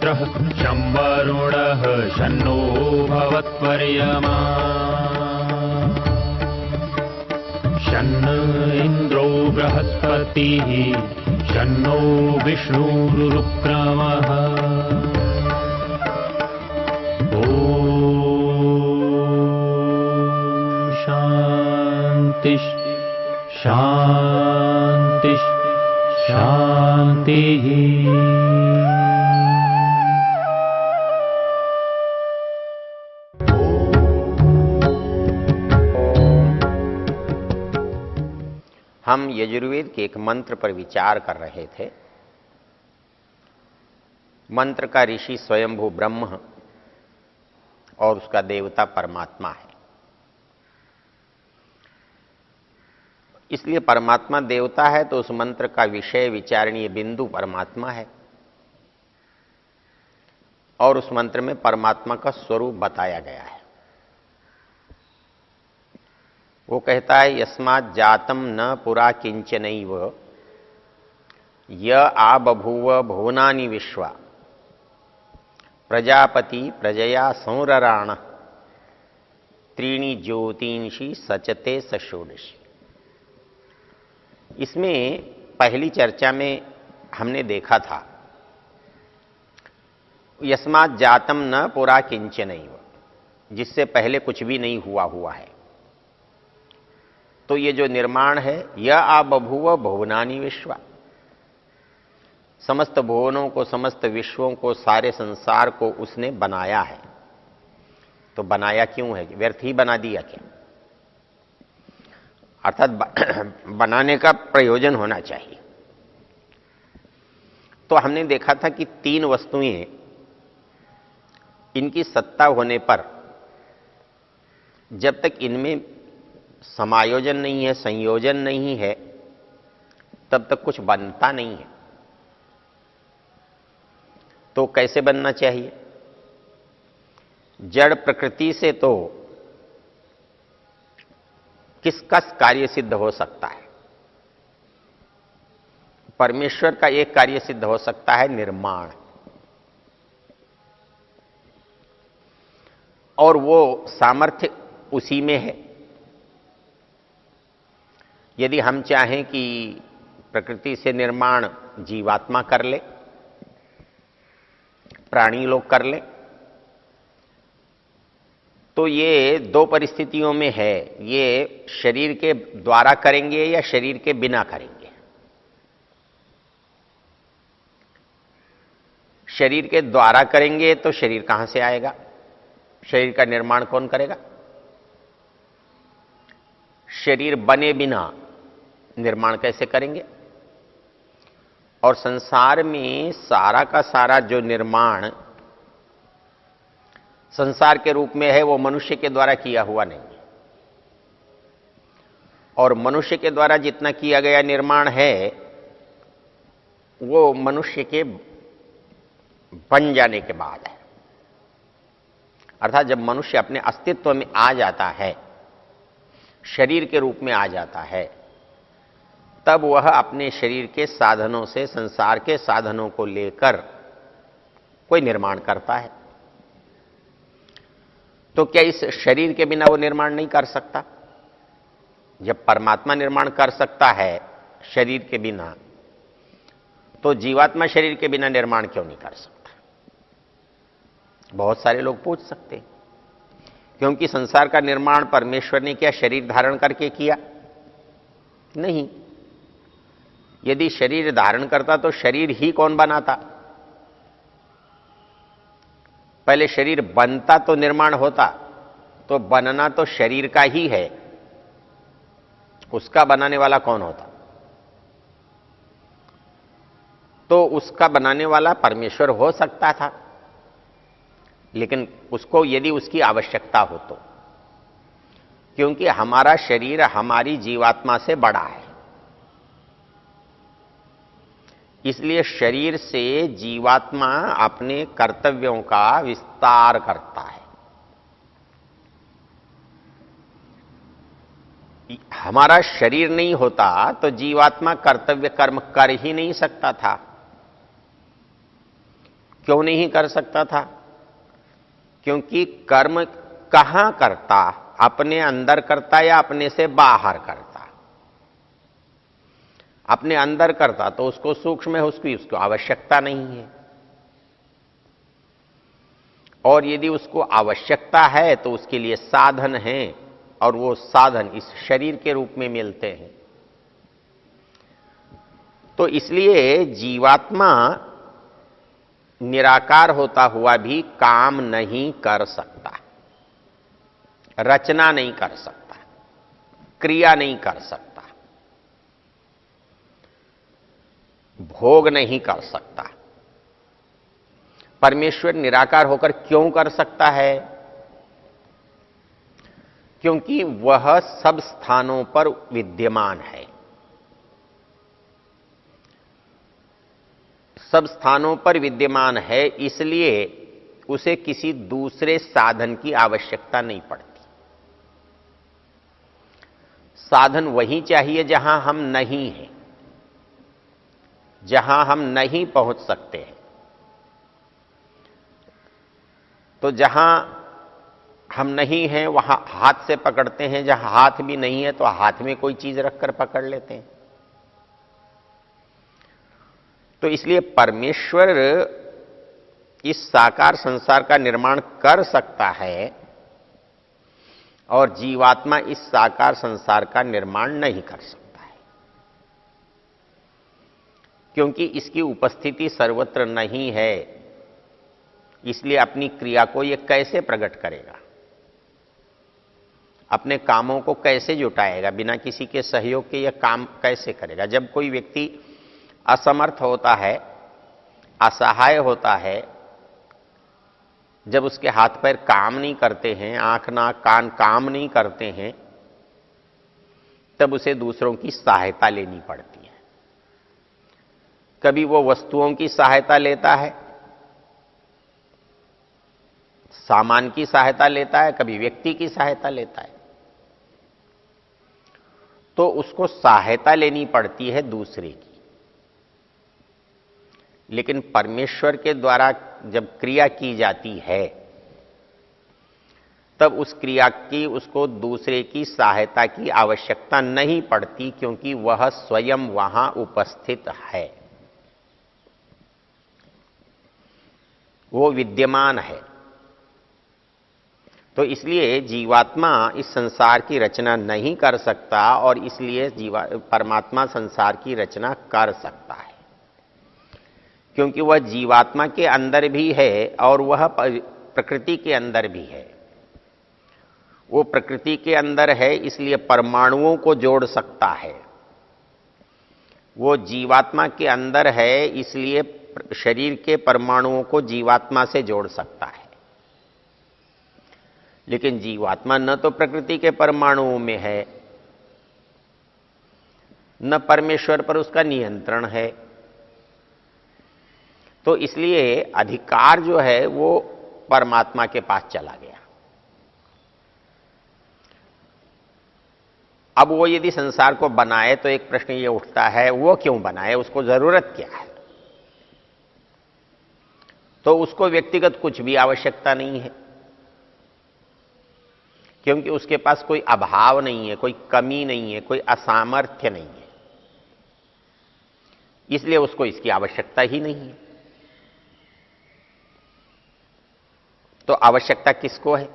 मित्रः शं वरुणः शन्नो भवत्वर्यमा शन्न इन्द्रो बृहस्पतिः शन्नो विष्णुरुक्रमः ॐ शान्ति शान्ति शान्तिः। हम यजुर्वेद के एक मंत्र पर विचार कर रहे थे। मंत्र का ऋषि स्वयंभू ब्रह्म और उसका देवता परमात्मा है। इसलिए परमात्मा देवता है तो उस मंत्र का विषय विचारणीय बिंदु परमात्मा है और उस मंत्र में परमात्मा का स्वरूप बताया गया है। वो कहता है यस्मात् जातम न पुरा किंचनैव य आ बभूव भुवनानि विश्वा प्रजापति प्रजया संरराण त्रीणि ज्योतिंषि सचते सषोडशी। इसमें पहली चर्चा में हमने देखा था यस्मात् जातम न पुरा किंचनैव, जिससे पहले कुछ भी नहीं हुआ है। तो ये जो निर्माण है यह आ बभूव भुवनानि विश्वा, समस्त भुवनों को, समस्त विश्वों को, सारे संसार को उसने बनाया है। तो बनाया क्यों है? व्यर्थ ही बना दिया क्या? अर्थात बनाने का प्रयोजन होना चाहिए। तो हमने देखा था कि तीन वस्तुएं, इनकी सत्ता होने पर जब तक इनमें समायोजन नहीं है, संयोजन नहीं है, तब तक कुछ बनता नहीं है। तो कैसे बनना चाहिए? जड़ प्रकृति से तो किसका कार्य सिद्ध हो सकता है? परमेश्वर का एक कार्य सिद्ध हो सकता है, निर्माण। और वो सामर्थ्य उसी में है। यदि हम चाहें कि प्रकृति से निर्माण जीवात्मा कर ले, प्राणी लोग कर ले, तो ये दो परिस्थितियों में है। ये शरीर के द्वारा करेंगे या शरीर के बिना करेंगे। शरीर के द्वारा करेंगे तो शरीर कहां से आएगा? शरीर का निर्माण कौन करेगा? शरीर बने बिना निर्माण कैसे करेंगे? और संसार में सारा का सारा जो निर्माण संसार के रूप में है, वो मनुष्य के द्वारा किया हुआ नहीं है। और मनुष्य के द्वारा जितना किया गया निर्माण है, वो मनुष्य के बन जाने के बाद है। अर्थात जब मनुष्य अपने अस्तित्व में आ जाता है, शरीर के रूप में आ जाता है, तब वह अपने शरीर के साधनों से, संसार के साधनों को लेकर कोई निर्माण करता है। तो क्या इस शरीर के बिना वो निर्माण नहीं कर सकता? जब परमात्मा निर्माण कर सकता है शरीर के बिना, तो जीवात्मा शरीर के बिना निर्माण क्यों नहीं कर सकता? बहुत सारे लोग पूछ सकते हैं। क्योंकि संसार का निर्माण परमेश्वर ने क्या शरीर धारण करके किया? नहीं। यदि शरीर धारण करता तो शरीर ही कौन बनाता? पहले शरीर बनता तो निर्माण होता, तो बनना तो शरीर का ही है। उसका बनाने वाला कौन होता? तो उसका बनाने वाला परमेश्वर हो सकता था, लेकिन उसको यदि उसकी आवश्यकता हो तो, क्योंकि हमारा शरीर हमारी जीवात्मा से बड़ा है। इसलिए शरीर से जीवात्मा अपने कर्तव्यों का विस्तार करता है। हमारा शरीर नहीं होता तो जीवात्मा कर्तव्य कर्म कर ही नहीं सकता था, क्यों नहीं कर सकता था? क्योंकि कर्म कहां करता, अपने अंदर करता या अपने से बाहर करता? अपने अंदर करता तो उसको सूक्ष्म है, उसको आवश्यकता नहीं है। और यदि उसको आवश्यकता है तो उसके लिए साधन है, और वो साधन इस शरीर के रूप में मिलते हैं। तो इसलिए जीवात्मा निराकार होता हुआ भी काम नहीं कर सकता, रचना नहीं कर सकता, क्रिया नहीं कर सकता, भोग नहीं कर सकता। परमेश्वर निराकार होकर क्यों कर सकता है? क्योंकि वह सब स्थानों पर विद्यमान है। सब स्थानों पर विद्यमान है, इसलिए उसे किसी दूसरे साधन की आवश्यकता नहीं पड़ती। साधन वही चाहिए जहां हम नहीं हैं, जहां हम नहीं पहुंच सकते हैं। तो जहां हम नहीं हैं वहां हाथ से पकड़ते हैं, जहां हाथ भी नहीं है तो हाथ में कोई चीज रखकर पकड़ लेते हैं। तो इसलिए परमेश्वर इस साकार संसार का निर्माण कर सकता है और जीवात्मा इस साकार संसार का निर्माण नहीं कर सकता है, क्योंकि इसकी उपस्थिति सर्वत्र नहीं है। इसलिए अपनी क्रिया को यह कैसे प्रकट करेगा, अपने कामों को कैसे जुटाएगा? बिना किसी के सहयोग के यह काम कैसे करेगा? जब कोई व्यक्ति असमर्थ होता है, असहाय होता है, जब उसके हाथ पैर काम नहीं करते हैं, आंख नाक कान काम नहीं करते हैं, तब उसे दूसरों की सहायता लेनी पड़ती है। कभी वो वस्तुओं की सहायता लेता है, सामान की सहायता लेता है, कभी व्यक्ति की सहायता लेता है। तो उसको सहायता लेनी पड़ती है दूसरे की। लेकिन परमेश्वर के द्वारा जब क्रिया की जाती है, तब उस क्रिया की उसको दूसरे की सहायता की आवश्यकता नहीं पड़ती, क्योंकि वह स्वयं वहां उपस्थित है, वो विद्यमान है। तो इसलिए जीवात्मा इस संसार की रचना नहीं कर सकता, और इसलिए परमात्मा संसार की रचना कर सकता है, क्योंकि वह जीवात्मा के अंदर भी है और वह प्रकृति के अंदर भी है। वो प्रकृति के अंदर है, इसलिए परमाणुओं को जोड़ सकता है। वो जीवात्मा के अंदर है, इसलिए शरीर के परमाणुओं को जीवात्मा से जोड़ सकता है। लेकिन जीवात्मा न तो प्रकृति के परमाणुओं में है, न परमेश्वर पर उसका नियंत्रण है। तो इसलिए अधिकार जो है वो परमात्मा के पास चला गया। अब वो यदि संसार को बनाए तो एक प्रश्न ये उठता है, वो क्यों बनाए, उसको जरूरत क्या है? तो उसको व्यक्तिगत कुछ भी आवश्यकता नहीं है, क्योंकि उसके पास कोई अभाव नहीं है, कोई कमी नहीं है, कोई असामर्थ्य नहीं है, इसलिए उसको इसकी आवश्यकता ही नहीं है। तो आवश्यकता किसको है?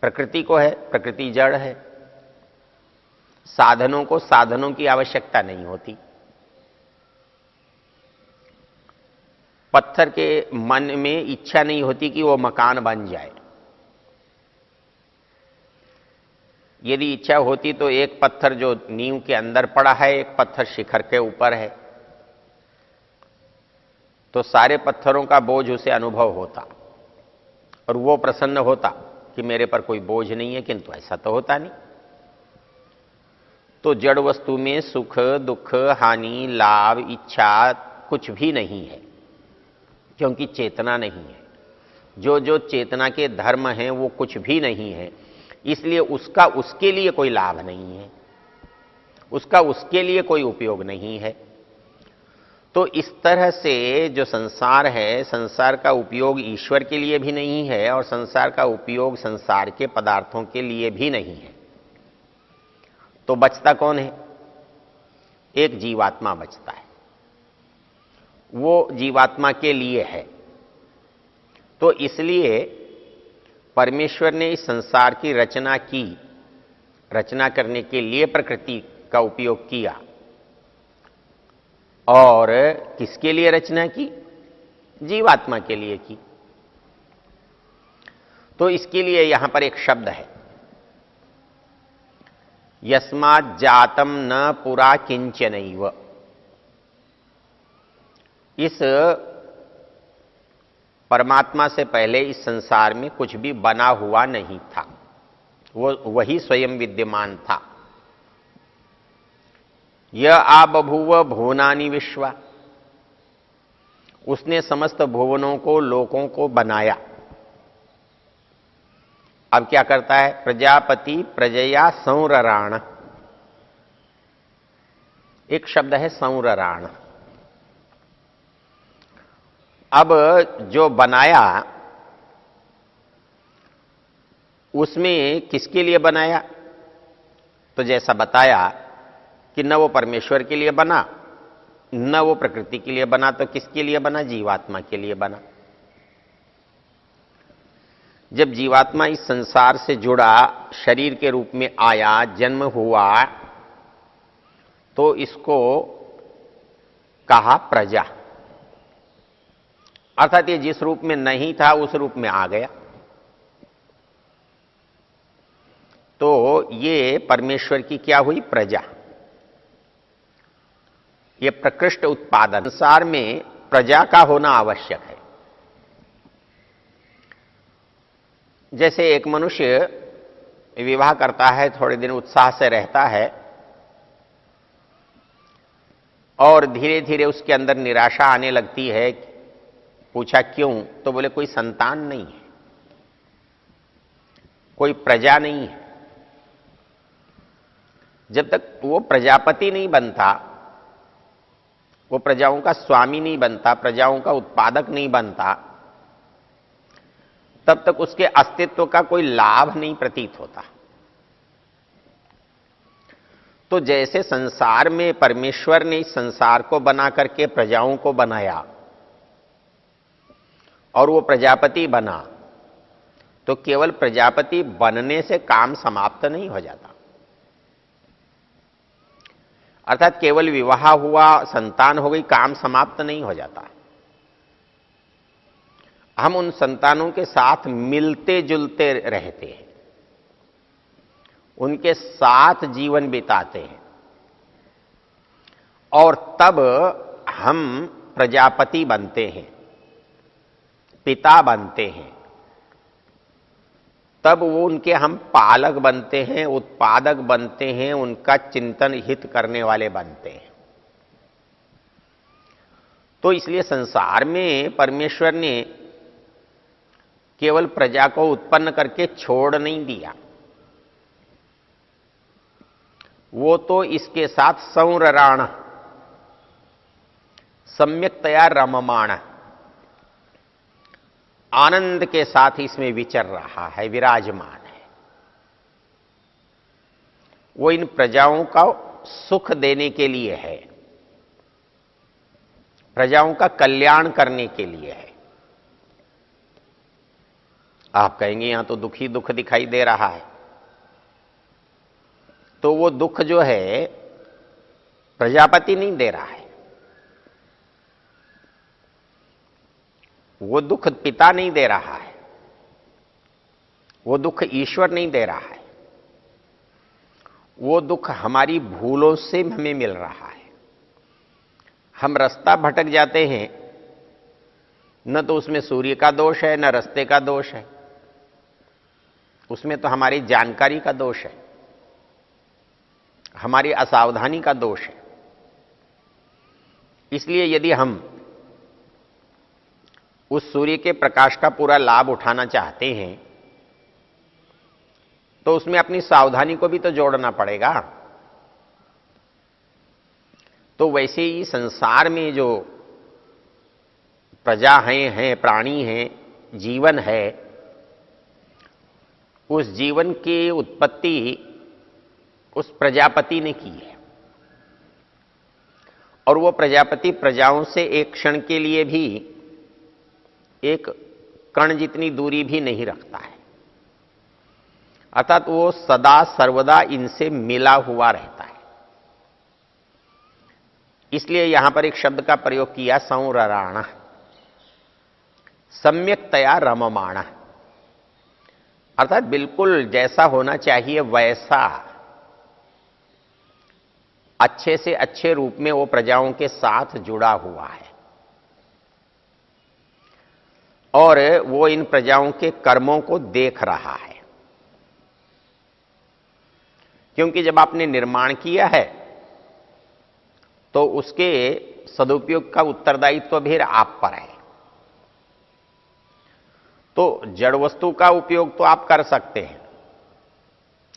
प्रकृति को है। प्रकृति जड़ है। साधनों को साधनों की आवश्यकता नहीं होती। पत्थर के मन में इच्छा नहीं होती कि वो मकान बन जाए। यदि इच्छा होती तो एक पत्थर जो नींव के अंदर पड़ा है, एक पत्थर शिखर के ऊपर है, तो सारे पत्थरों का बोझ उसे अनुभव होता और वो प्रसन्न होता कि मेरे पर कोई बोझ नहीं है। किंतु ऐसा तो होता नहीं। तो जड़ वस्तु में सुख दुख हानि लाभ इच्छा कुछ भी नहीं है, क्योंकि चेतना नहीं है। जो जो चेतना के धर्म हैं वो कुछ भी नहीं है, इसलिए उसका उसके लिए कोई लाभ नहीं है, उसका उसके लिए कोई उपयोग नहीं है। तो इस तरह से जो संसार है, संसार का उपयोग ईश्वर के लिए भी नहीं है और संसार का उपयोग संसार के पदार्थों के लिए भी नहीं है। तो बचता कौन है? एक जीवात्मा बचता है, वो जीवात्मा के लिए है। तो इसलिए परमेश्वर ने इस संसार की रचना की, रचना करने के लिए प्रकृति का उपयोग किया। और किसके लिए रचना की? जीवात्मा के लिए की। तो इसके लिए यहां पर एक शब्द है, यस्मात् जातम न पुरा किंचनैव। इस परमात्मा से पहले इस संसार में कुछ भी बना हुआ नहीं था, वो वही स्वयं विद्यमान था। यह आ बभूव भुवनानि विश्वा, उसने समस्त भुवनों को, लोकों को बनाया। अब क्या करता है? प्रजापति प्रजया संरराण, एक शब्द है संरराण। अब जो बनाया उसमें किसके लिए बनाया? तो जैसा बताया कि न वो परमेश्वर के लिए बना, न वो प्रकृति के लिए बना, तो किसके लिए बना? जीवात्मा के लिए बना। जब जीवात्मा इस संसार से जुड़ा, शरीर के रूप में आया, जन्म हुआ, तो इसको कहा प्रजा। अर्थात ये जिस रूप में नहीं था उस रूप में आ गया। तो ये परमेश्वर की क्या हुई? प्रजा। ये प्रकृष्ट उत्पादन। संसार में प्रजा का होना आवश्यक है। जैसे एक मनुष्य विवाह करता है, थोड़े दिन उत्साह से रहता है और धीरे धीरे उसके अंदर निराशा आने लगती है। पूछा क्यों? तो बोले कोई संतान नहीं है, कोई प्रजा नहीं है। जब तक वो प्रजापति नहीं बनता, वो प्रजाओं का स्वामी नहीं बनता, प्रजाओं का उत्पादक नहीं बनता, तब तक उसके अस्तित्व का कोई लाभ नहीं प्रतीत होता। तो जैसे संसार में परमेश्वर ने इस संसार को बना करके प्रजाओं को बनाया और वो प्रजापति बना, तो केवल प्रजापति बनने से काम समाप्त नहीं हो जाता। अर्थात केवल विवाह हुआ, संतान हो गई, काम समाप्त नहीं हो जाता। हम उन संतानों के साथ मिलते जुलते रहते हैं, उनके साथ जीवन बिताते हैं, और तब हम प्रजापति बनते हैं, पिता बनते हैं। तब वो उनके हम पालक बनते हैं, उत्पादक बनते हैं, उनका चिंतन हित करने वाले बनते हैं। तो इसलिए संसार में परमेश्वर ने केवल प्रजा को उत्पन्न करके छोड़ नहीं दिया, वो तो इसके साथ संरराण, सम्यक्तया रममाण, आनंद के साथ इसमें विचर रहा है, विराजमान है। वो इन प्रजाओं का सुख देने के लिए है, प्रजाओं का कल्याण करने के लिए है। आप कहेंगे यहां तो दुखी दुख दिखाई दे रहा है। तो वो दुख जो है प्रजापति नहीं दे रहा है, वो दुख पिता नहीं दे रहा है, वो दुख ईश्वर नहीं दे रहा है, वो दुख हमारी भूलों से हमें मिल रहा है। हम रास्ता भटक जाते हैं, न तो उसमें सूर्य का दोष है, न रास्ते का दोष है, उसमें तो हमारी जानकारी का दोष है, हमारी असावधानी का दोष है। इसलिए यदि हम उस सूर्य के प्रकाश का पूरा लाभ उठाना चाहते हैं तो उसमें अपनी सावधानी को भी तो जोड़ना पड़ेगा। तो वैसे ही संसार में जो प्रजा हैं, प्राणी हैं, जीवन है, उस जीवन की उत्पत्ति उस प्रजापति ने की है। और वो प्रजापति प्रजाओं से एक क्षण के लिए भी एक कण जितनी दूरी भी नहीं रखता है, अर्थात वो सदा सर्वदा इनसे मिला हुआ रहता है। इसलिए यहां पर एक शब्द का प्रयोग किया, संरराण, सम्यक्तया रममाण, अर्थात बिल्कुल जैसा होना चाहिए वैसा अच्छे से अच्छे रूप में वो प्रजाओं के साथ जुड़ा हुआ है और वो इन प्रजाओं के कर्मों को देख रहा है। क्योंकि जब आपने निर्माण किया है तो उसके सदुपयोग का उत्तरदायित्व भी आप पर है। तो जड़ वस्तु का उपयोग तो आप कर सकते हैं,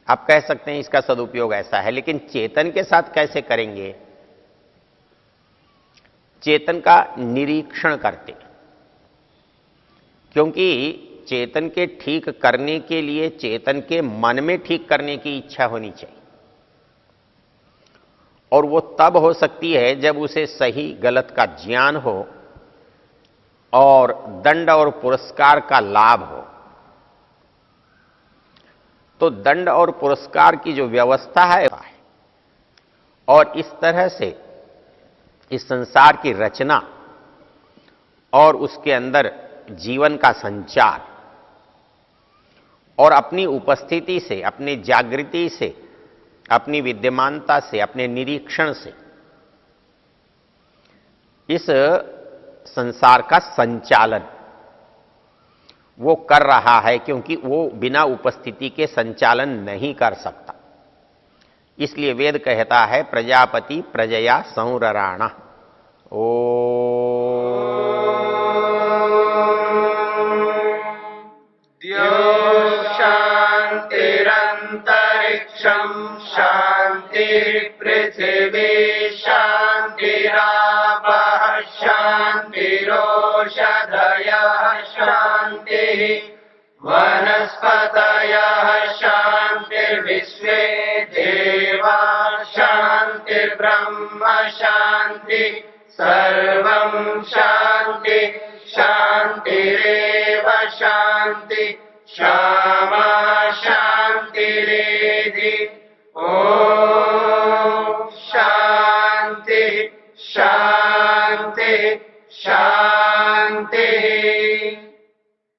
आप कह सकते हैं इसका सदुपयोग ऐसा है, लेकिन चेतन के साथ कैसे करेंगे? चेतन का निरीक्षण करते, क्योंकि चेतन के ठीक करने के लिए चेतन के मन में ठीक करने की इच्छा होनी चाहिए, और वो तब हो सकती है जब उसे सही गलत का ज्ञान हो और दंड और पुरस्कार का लाभ हो। तो दंड और पुरस्कार की जो व्यवस्था है और इस तरह से इस संसार की रचना और उसके अंदर जीवन का संचार और अपनी उपस्थिति से, अपनी जागृति से, अपनी विद्यमानता से, अपने निरीक्षण से इस संसार का संचालन वो कर रहा है, क्योंकि वो बिना उपस्थिति के संचालन नहीं कर सकता। इसलिए वेद कहता है प्रजापति प्रजया संरराण। ओ शांतिरंतरिक्षं शांतिर्पृथिवी शांतिरापः शांतिरोषधयः शांतिः वनस्पतयः शांतिर्विश्वे देवा शांतिर्ब्रह्म शांति सर्वं शांति शांतिरेव शांति क्षमा शांतिरेधि। ओम शांति शांति शांति।